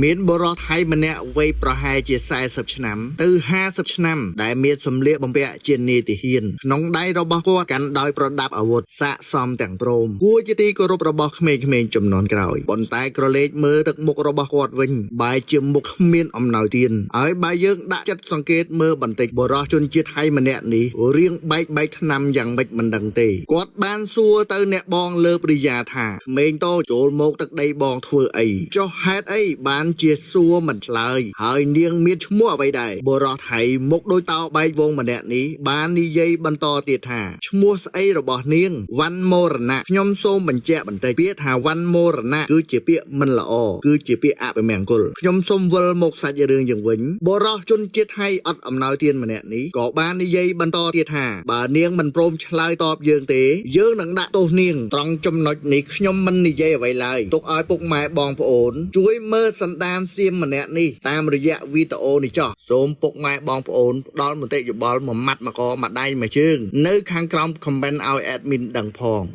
មានបរិថ័យម្នាក់វ័យប្រហែលជា40ឆ្នាំទៅ50ឆ្នាំដែលមានសម្លៀកបំពាក់ជានាយទាហានក្នុងដៃរបស់គាត់កាន់ដោយប្រដាប់អាវុធស័ក្តិសមទាំងព្រមគួរជាទីគោរពរបស់ក្មេងៗជំនាន់ក្រោយប៉ុន្តែក្រឡេកមើលទឹកមុខរបស់គាត់វិញបែរជាមុខគ្មានអំណោយទានហើយបើយើងដាក់ចិត្តសង្កេតមើលបន្តិចបរិសជនជាតិថៃម្នាក់នេះរៀងបែកឆ្នាំយ៉ាងម៉េចមិនដឹងទេគាត់បានសួរទៅអ្នកបងលើព្រិយាថាក្មេងតូចចូលមកទឹកដីបងធ្វើអីចុះហេតុអីបានជាសួរមិនឆ្លើយហើយនាងមានឈ្មោះអ្វីដែរបរិសថៃមុខដូចតោបែកវងម្នាក់នេះបាននិយាយបន្តទៀតថាឈ្មោះស្អីរបស់នាងវ៉ាន់មរណៈខ្ញុំសូមបញ្ជាក់បន្តិចពាក្យថាវ៉ាន់មរណៈគឺជាពាក្យមិនល្អគឺជាពាក្យអពមង្គលខ្ញុំសូមវិលមកសាច់រឿងយ៉ាងវិញបរិសជនជាតិថៃអត់អំណោយទានម្នាក់នេះក៏បាននិយាយបន្តទៀតថាបើនាងមិនព្រមឆ្លើយតបយើងទេយើងនឹងដាក់ទោសនាងត្រង់ចំណុចនេះខ្ញុំមិននិយាយអ្វីឡើយទុកឲ្យពុកម៉ែបងប្អូនជួយមើលសន្តានសៀមម្នាក់នេះតាមរយៈវីដេអូនេះចោះសូមពុកម៉ែបងប្អូនផ្ដល់មតិយោបល់មួយម៉ាត់មកកមួយដៃមួយជើងនៅខាងក្រោម comment ឲ្យ admin ដឹងផង